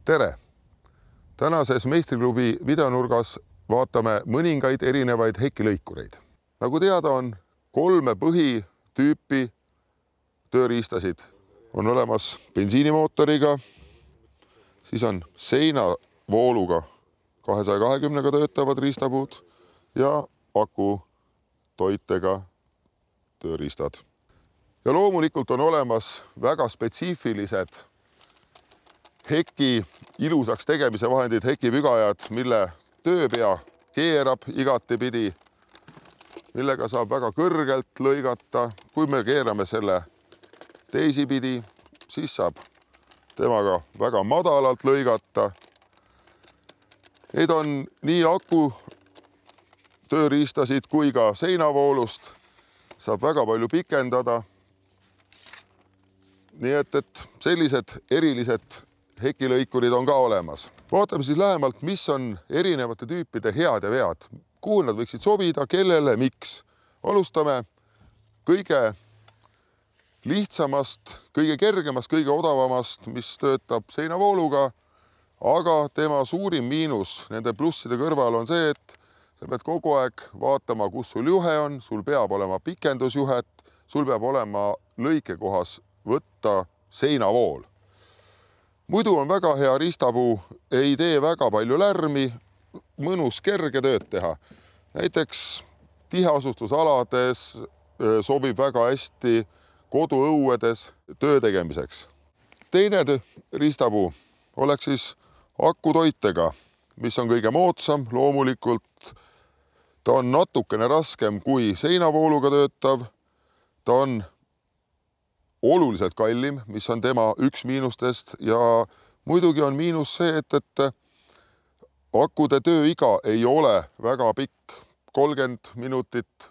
Tere! Tänases Meistri-klubi videonurgas vaatame mõningaid erinevaid hekilõikureid. Nagu teada on, 3 põhitüüpi tööriistasid. On olemas bensiinimootoriga, siis on seinavooluga 220-ga töötavad riistapuud ja akutoitega tööriistad. Ja loomulikult on olemas väga spetsiifilised heki ilusaks tegemise vahendid, hekipügajad, mille tööpea keerab igatepidi, millega saab väga kõrgelt lõigata. Kui me keerame selle teisipidi, siis saab temaga väga madalalt lõigata. Neid on nii aku tööriistasid kui ka seinavoolust saab väga palju pikendada. Nii et sellised erilised hekilõikurid on ka olemas. Vaatame siis lähemalt, mis on erinevate tüüpide head ja vead. Kuhu nad võiksid sobida, kellele, miks. Alustame kõige lihtsamast, kõige kergemast, kõige odavamast, mis töötab seinavooluga, aga tema suurim miinus nende plusside kõrval on see, et sa pead kogu aeg vaatama, kus sul juhe on, sul peab olema pikendusjuhet, sul peab olema lõikekohas võtta seinavool. Muidu on väga hea riistapuu, ei tee väga palju lärmi, mõnus kerge tööd teha. Näiteks tiheasustusalades sobib väga hästi koduõuedes töö tegemiseks. Teine riistapuu oleks siis akutoitega, mis on kõige moodsam. Loomulikult ta on natukene raskem kui seinavooluga töötav. Ta on oluliselt kallim, mis on tema üks miinustest ja muidugi on miinus see, et akude tööiga ei ole väga pikk, 30 minutit,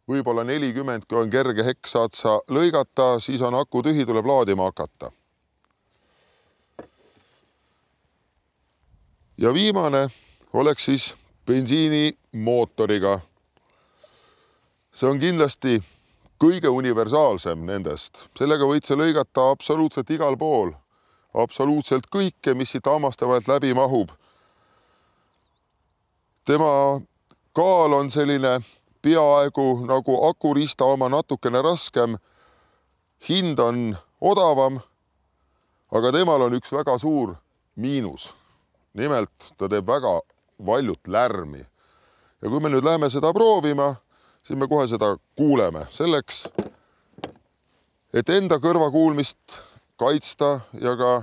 võib-olla 40, kui on kerge hekk, saad sa lõigata, siis on aku tühi, tuleb laadima hakata. Ja viimane oleks siis bensiinimootoriga. See on kindlasti kõige universaalsem nendest. Sellega võid sa lõigata absoluutselt igal pool. Absoluutselt kõike, mis siit hammaste vahelt läbi mahub. Tema kaal on selline peaaegu nagu akuriista oma, natukene raskem. Hind on odavam, aga temal on üks väga suur miinus. Nimelt ta teeb väga valjut lärmi. Ja kui me nüüd lähme seda proovima, siis me kohe seda kuuleme. Selleks, et enda kõrvakuulmist kaitsta ja ka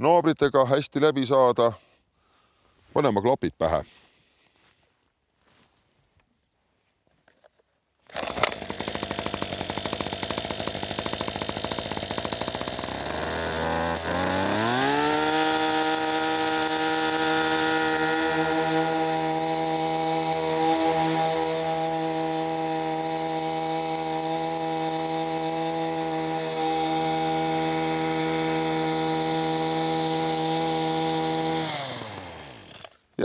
naabritega hästi läbi saada, paneme klapid pähe.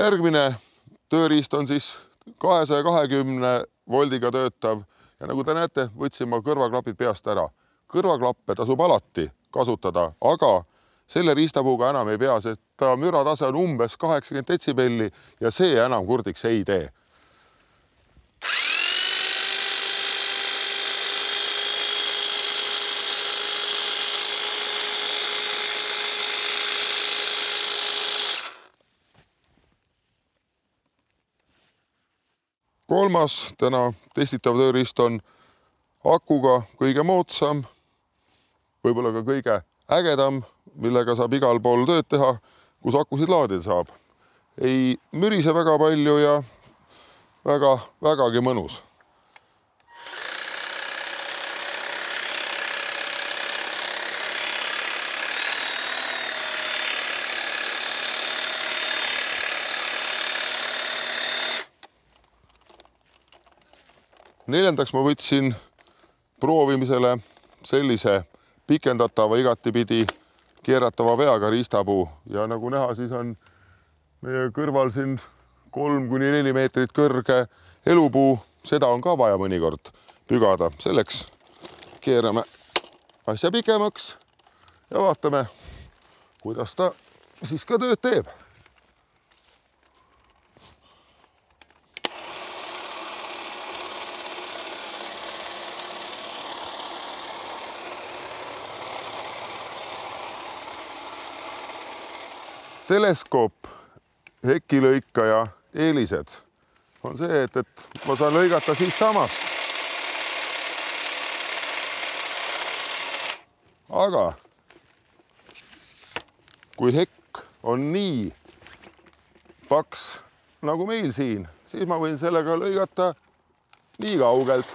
Järgmine tööriist on siis 220 voldiga töötav ja nagu te näete, võtsin ma kõrvaklapid peast ära. Kõrvaklappe tasub alati kasutada, aga selle riistapuuga enam ei pea, sest ta müratase on umbes 80 detsibelli ja see enam kurdiks ei tee. Kolmas täna testitav tööriist on akuga kõige moodsam, võib-olla ka kõige ägedam, millega saab igal pool tööd teha, kus akusid laadida saab. Ei mürise väga palju ja vägagi mõnus. Neljandaks ma võtsin proovimisele sellise pikendatava igatipidi keeratava veaga riistapuu ja nagu näha, siis on meie kõrval siin 3–4 meetrit kõrge elupuu. Seda on ka vaja mõnikord pügada. Selleks keerame asja pikemaks ja vaatame, kuidas ta siis ka tööd teeb. Teleskoop hekilõikaja eelised on see, et ma saan lõigata siit samast. Aga kui hekk on nii paks nagu meil siin, siis ma võin sellega lõigata nii kaugelt.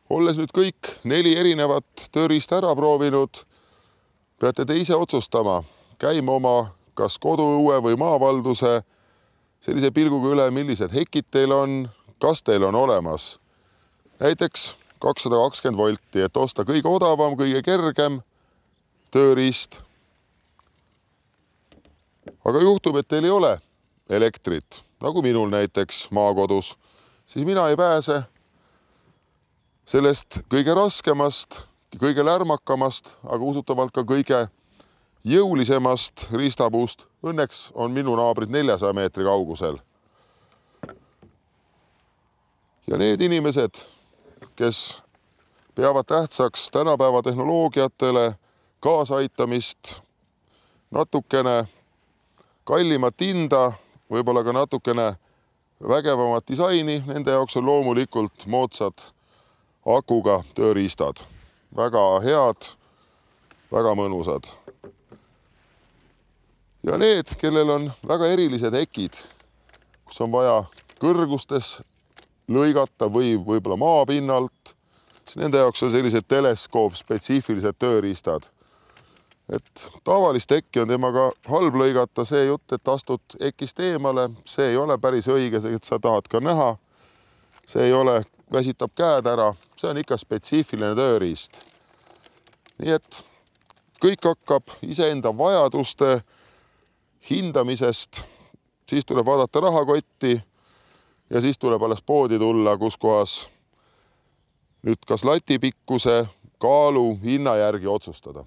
Olles nüüd kõik 4 erinevat tööriista ära proovinud, peate te ise otsustama, käima oma kas koduõue või maavalduse sellise pilguga üle, millised hekid teil on, kas teil on olemas näiteks 220 volti, et osta kõige odavam, kõige kergem tööriist. Aga juhtub, et teil ei ole elektrit, nagu minul näiteks maakodus, siis mina ei pääse sellest kõige raskemast, kõige lärmakamast, aga usutavalt ka kõige jõulisemast riistapuust. Õnneks on minu naabrid 400 meetri kaugusel. Ja need inimesed, kes peavad tähtsaks tänapäeva tehnoloogiatele kaasaitamist, natukene kallimat hinda, võib-olla ka natukene vägevamat disaini, nende jaoks on loomulikult moodsad akuga tööriistad. Väga head, väga mõnusad. Ja need, kellel on väga erilised hekid, kus on vaja kõrgustes lõigata või võib-olla maapinnalt, siis nende jaoks on sellised teleskoop-spetsiifilised tööriistad. Et tavalist hekki on temaga halb lõigata, see jutt, et astud hekist eemale, see ei ole päris õige, et sa tahad ka näha. See ei ole, väsitab käed ära, see on ikka spetsiifiline tööriist. Nii et kõik hakkab iseenda vajaduste hindamisest, siis tuleb vaadata rahakotti ja siis tuleb alles poodi tulla, kus kohas nüüd kas latipikkuse, kaalu, hinna järgi otsustada.